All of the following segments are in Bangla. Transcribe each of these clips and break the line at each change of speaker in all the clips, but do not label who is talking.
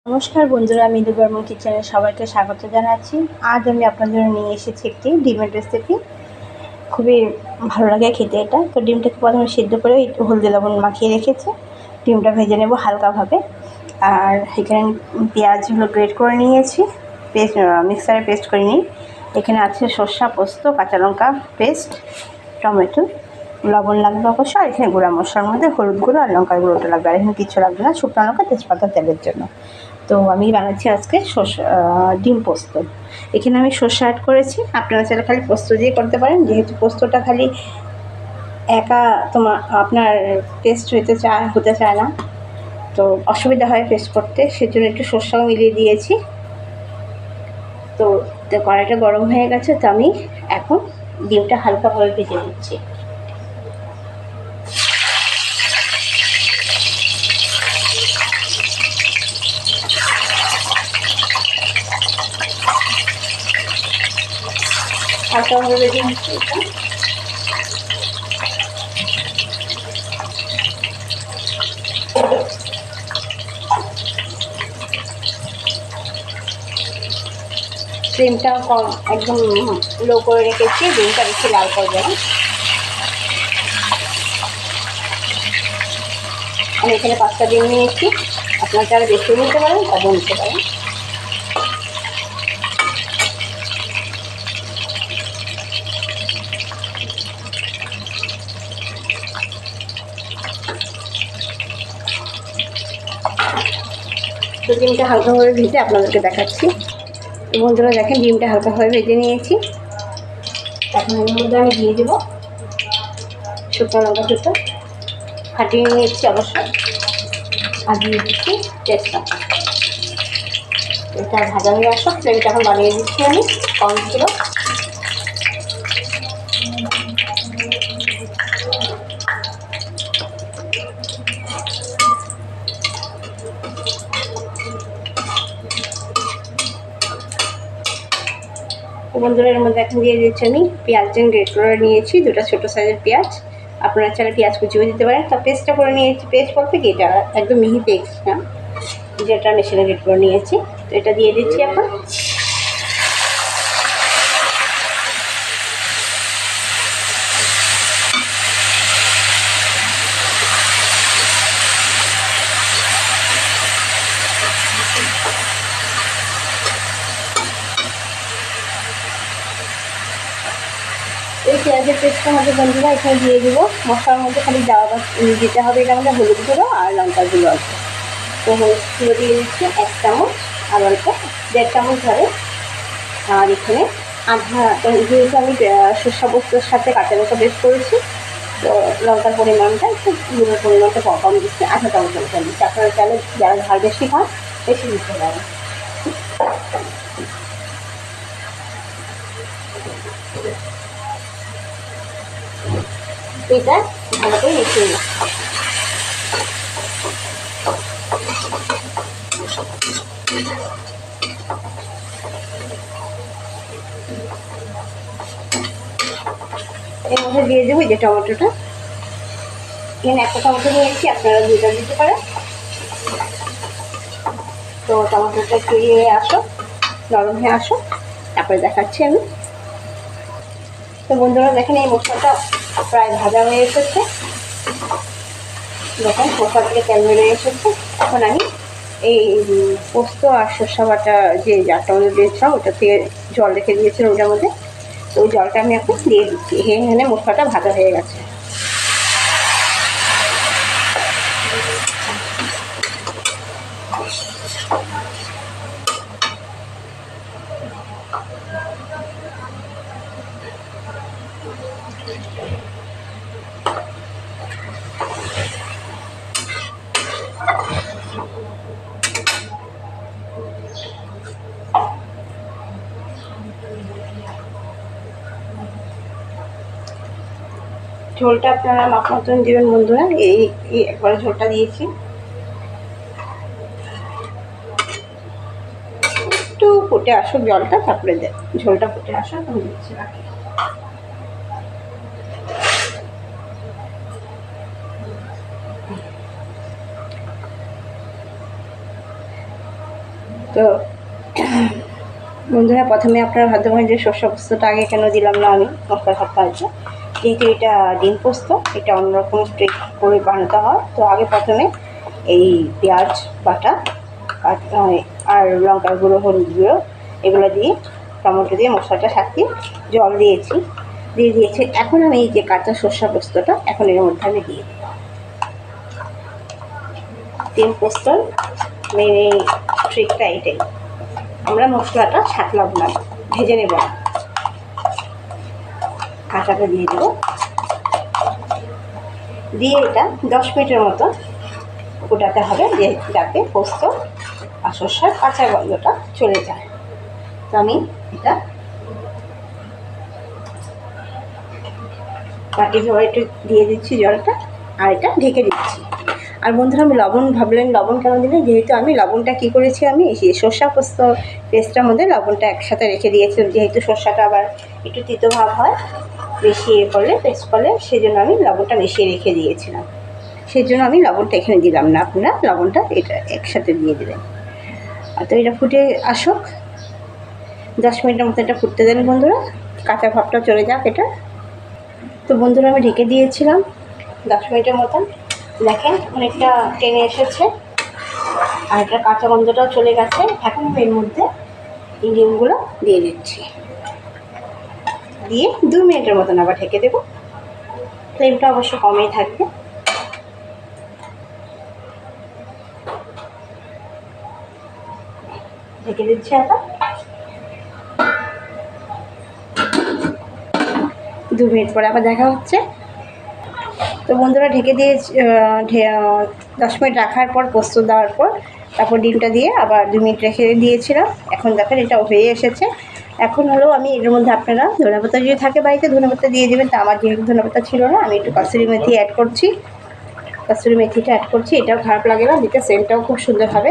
নমস্কার বন্ধুরা, আমি দুর্গামন কিচেনে সবাইকে স্বাগত জানাচ্ছি। আজ আমি আপনাদের জন্য নিয়ে এসেছি একটি ডিমের রেসিপি। খুবই ভালো লাগে খেতে এটা। তো ডিমটাকে প্রথমে সিদ্ধ করে একটু হলদি লবণ মাখিয়ে রেখেছি। ডিমটা ভেজে নেব হালকাভাবে। আর এখানে পেঁয়াজগুলো গ্রেট করে নিয়েছি, মিক্সারে পেস্ট করে নিই। এখানে আছে সর্ষা, পোস্ত, কাঁচা লঙ্কা পেস্ট, টমেটো, লবণ লাগবে অবশ্য। আর এখানে গুঁড়া মশলার মধ্যে হলুদ গুঁড়ো আর লঙ্কার গুঁড়োটা লাগবে। আর এখানে কিছু লাগবে না, শুকনো লঙ্কা, তেজপাতা, তেলের জন্য। তো আমি বানাচ্ছি আজকে ডিম পোস্ত। এখানে আমি সর্ষে অ্যাড করেছি, আপনারা চাইলে খালি পোস্ত দিয়ে করতে পারেন। যেহেতু পোস্তটা খালি একা আপনার পেস্ট হতে চায় না, তো অসুবিধা হয় পেস্ট করতে, সেজন্য একটু সর্ষেও মিলিয়ে দিয়েছি। তো কড়াইটা গরম হয়ে গেছে, তো আমি এখন ডিমটা হালকাভাবে ভেজে দিচ্ছি। হালকাভাবে ভেজে নিচ্ছি এটা। ফ্লেমটা কম, একদম লো করে রেখেছি, ডিমটা বেশি লাল করবে না। আমি এখানে 5টা ডিম নিয়েছি, আপনারা যারা বেশি নিতে পারেন তাদের নিতে পারেন। তো ডিমটা হালকাভাবে ভেজে আপনাদেরকে দেখাচ্ছি। বন্ধুরা দেখেন, ডিমটা হালকাভাবে ভেজে নিয়েছি। এখন এর মধ্যে আমি দিয়ে দেবো শুকনো লঙ্কা দুটো, ফাটিয়ে নিয়েছি অবশ্যই, আর দিয়ে দিচ্ছি তেজপাতা। এটা ভাজা হয়ে আসো, ফ্লেমটা এখন বানিয়ে দিচ্ছি আমি কম ছিল। বন্ধুরা এর মধ্যে এখন দিয়ে দিচ্ছি আমি পেঁয়াজটা গ্রেট করে নিয়েছি, 2টা ছোটো সাইজের পেঁয়াজ। আপনারা চাইলে পেঁয়াজ কুচিও দিতে পারেন। তা পেস্টটা করে নিয়েছি, পেস্ট বলতে কি এটা একদম মিহি পেস্ট না, যেটা মেশিনে গ্রেট করে নিয়েছি। তো এটা দিয়ে দিচ্ছি এখন। এই পেঁয়াজের পেস্টটা মধ্যে বন্ধুরা এখানে দিয়ে দেবো। মশলার মধ্যে খালি দিতে হবে এটা আমাদের হলুদ গুঁড়ো আর লঙ্কার গুঁড়ো আছে। তো হলুদ গুঁড়ো দিয়ে দিচ্ছি 1 চামচ, আর অল্প 1.5 চামচ ধরে। আর এখানে যেহেতু আমি সর্ষে পোস্তর সাথে কাঁচা লঙ্কা পেস্ট করেছি, তো লঙ্কার পরিমাণটা একটু, গুঁড়োর পরিমাণটা কম দিচ্ছি, 1/2 চামচ লঙ্কা দিচ্ছি। আপনারা চাইলে যারা ঝাল বেশি খান বেশি দিতে পারেন। এটা ভালো করে মিশিয়ে নিচ্ছি। এর মধ্যে দিয়ে দেবো যে টমেটোটা। এখানে 1টা টমেটো নিয়েছি, আপনারা 2টা দিতে পারেন। তো টমেটোটা একটু হয়ে আসো, নরম হয়ে আসো, তারপরে দেখাচ্ছি আমি। তো বন্ধুরা দেখেন, এই মশলাটা প্রায় ভাজা হয়ে এসেছে। দেখেন মশলা থেকে তেল বেরিয়ে এসেছে। এখন আমি এই পোস্ত আর সর্ষে বাটা যে জারটা মধ্যে দিয়েছিলাম, ওটা থেকে জল রেখে দিয়েছিলাম ওটার মধ্যে, তো ওই জলটা আমি এখন দিয়ে দিচ্ছি। এখানে মশলাটা ভাজা হয়ে গেছে। ঝোলটা আপনারা মাপ মতন দেবেন বন্ধুরা। এই একবারে ঝোলটা দিয়েছি, একটু ফুটে আসুক জলটা, তারপরে ঝোলটা ফুটে আসুক আমি দিচ্ছি বাকি। তো বন্ধুরা, প্রথমে আপনারা ভাবতে পারেন যে সর্ষে পোস্তটা আগে কেন দিলাম না আমি মশলা সবটা আছে, যেহেতু এটা ডিম পোস্ত, এটা অন্যরকম স্ট্রিক করে বানাতে হয়। তো আগে প্রথমে এই পেঁয়াজ বাটা আর লঙ্কার গুঁড়ো, হলুদ গুঁড়ো এগুলো দিয়ে টমেটো দিয়ে মশলাটা সাথে জল দিয়েছি। এখন আমি এই যে কাঁচা সর্ষে পোস্তটা এখন এর মধ্যে আমি দিয়ে দেবো। ডিম পোস্তর মেন এই ট্রিকটা এটাই, আমরা মশলাটা সাঁতলাবো না, ভেজে নেব না, কাঁচাটা দিয়ে দেবো। দিয়ে এটা 10 মিনিটের মতো ফোটাতে হবে, যাতে পোস্ত আর সর্ষের কাঁচা গন্ধটা চলে যায়। তো আমি এটা বাটি ধরে একটু দিয়ে দিচ্ছি জলটা, আর এটা ঢেকে দিচ্ছি। আর বন্ধুরা, আমি লবণ ভাবলেন লবণ কেন দিলেন, যেহেতু আমি লবণটা কী করেছি, আমি সর্ষে পোস্ত পেস্টটার মধ্যে লবণটা একসাথে রেখে দিয়েছিলাম, যেহেতু সর্ষেটা আবার একটু তিতো ভাব হয় বেশি করলে, পেস্ট করলে, সেই জন্য আমি লবণটা মিশিয়ে রেখে দিয়েছিলাম। সেই জন্য আমি লবণটা এখানে দিলাম না, আপনারা লবণটা এটা একসাথে দিয়ে দেবেন। আর তো এটা ফুটে আসুক, 10 মিনিটের মতো এটা ফুটতে দেন বন্ধুরা, কাঁচা ভাবটা চলে যাক এটা। তো বন্ধুরা, আমি ঢেকে দিয়েছিলাম 10 মিনিটের মতন, দেখেন অনেকটা টেনে এসেছে আর এটা কাঁচা গন্ধটাও চলে গেছে। এখন আমি এর মধ্যে এই ডিমগুলো দিয়ে দিচ্ছি, দিয়ে 2 মিনিটের মতন আবার ঢেকে দেবো। ফ্লেমটা অবশ্য কমেই থাকবে। ঢেকে দিচ্ছি আবার 2 মিনিট পরে আবার দেখা হচ্ছে। তো বন্ধুরা, ঢেকে দিয়ে 10 মিনিট রাখার পর, পোস্ত দেওয়ার পর, তারপর ডিমটা দিয়ে আবার 2 মিনিট রেখে দিয়েছিলাম। এখন দেখেন এটা হয়ে এসেছে। এখন হলো আমি এর মধ্যে, আপনারা ধনেপাতা যদি থাকে বাড়িতে ধনেপাতা দিয়ে দেবেন। তা আমার যেহেতু ধনেপাতা ছিল না, আমি একটু কসুরি মেথি অ্যাড করছি। কসুরি মেথিটা অ্যাড করছি, এটাও খারাপ লাগে না, দিতে সেন্টটাও খুব সুন্দর হবে।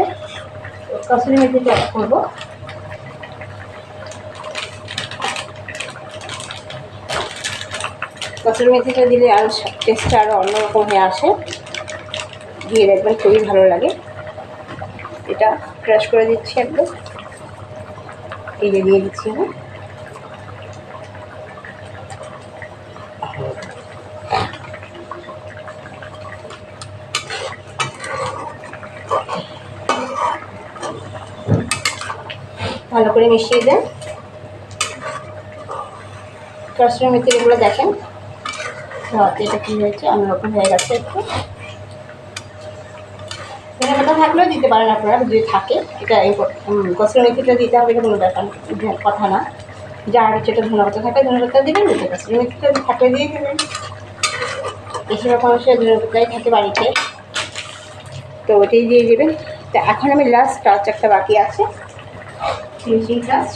কসুরি মেথিটা অ্যাড করবো। কসুরি মেথিটা দিলে আরও টেস্টটা আরও অন্যরকম হয়ে আসে, দিয়ে দেখবেন খুবই ভালো লাগে। এটা ক্রাশ করে দিচ্ছি একদম, এই যে দিয়ে দিচ্ছি আমি। ভালো করে মিশিয়ে দেন। কসুরি মেথি এগুলো দেখেন এটা কী হয়েছে, অন্যরকম হয়ে গেছে একটু। ধনেপাতা থাকলেও দিতে পারেন আপনারা যদি থাকে, এটা কসুরি মেথিটা দিতে হবে, এটা কোনো ব্যাপার কথা না। যার যেটা ধনেপাতা থাকে ধনেপাতা দেবেন, যেটা কসুরি মেথিটা থাকলে দিয়ে দেবেন। বেশিরভাগ মানুষের ধনেপাতাই থাকে বাড়িতে, তো ওটাই দিয়ে দেবেন। তো এখন আমি লাস্ট টাচ একটা বাকি আছে, ফিনিশিং টাচ।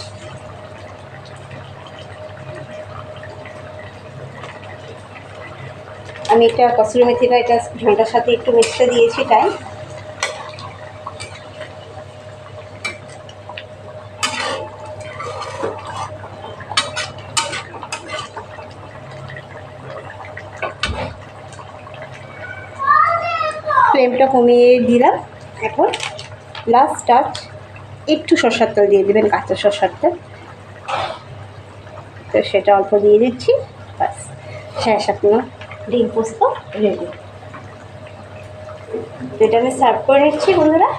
আমি এটা কসুরি মেথিটা এটা ঝোলটার সাথে একটু মিক্সে দিয়েছি, তাই ফ্লেমটা কমিয়ে দিলাম। এখন লাস্ট টাচ একটু সরষের তেল দিয়ে দেবেন, কাঁচা সরষের তেল। তো সেটা অল্প দিয়ে দিচ্ছি, বাস শেষ, আপনার ডিম পোস্ত রেডি। তো এটা আমি সার্ভ করে নিচ্ছি বন্ধুরা,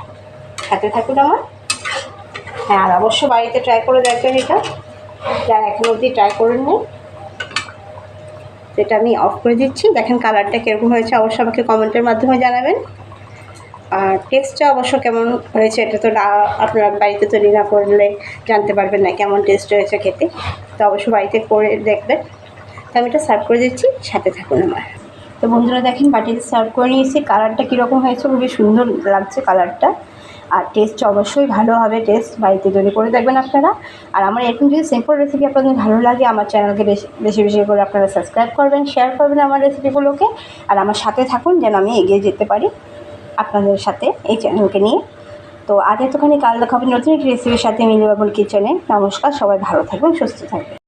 সাথে থাকুন আমার। হ্যাঁ, আর অবশ্য বাড়িতে ট্রাই করে দেখবেন এটা, যারা এখনো অবধি ট্রাই করেননি। এটা আমি অফ করে দিচ্ছি। দেখেন কালারটা কীরকম হয়েছে, অবশ্যই আমাকে কমেন্টের মাধ্যমে জানাবেন। আর টেস্টটা অবশ্য কেমন হয়েছে, এটা তো না আপনারা বাড়িতে তৈরি না করলে জানতে পারবেন না কেমন টেস্ট হয়েছে খেতে। তো অবশ্যই বাড়িতে করে দেখবেন। তো আমি এটা সার্ভ করে দিচ্ছি, সাথে থাকুন আমার। তো বন্ধুরা দেখেন বাটিতে সার্ভ করে নিয়েছি, কালারটা কীরকম হয়েছে, খুবই সুন্দর লাগছে কালারটা। আর টেস্ট অবশ্যই ভালো হবে, টেস্ট বাড়িতে তৈরি করে দেখবেন আপনারা। আর আমার এরকম যদি সিম্পল রেসিপি আপনাদের ভালো লাগে, আমার চ্যানেলকে বেশি বেশি করে আপনারা সাবস্ক্রাইব করবেন, শেয়ার করবেন আমার রেসিপিগুলোকে। আর আমার সাথে থাকুন, যেন আমি এগিয়ে যেতে পারি আপনাদের সাথে এই চ্যানেলকে নিয়ে। তো আজ এতখানি, কাল দেখা হবে নতুন একটি রেসিপির সাথে মিলি বাবুল কিচেনে। নমস্কার, সবাই ভালো থাকবেন, সুস্থ থাকবেন।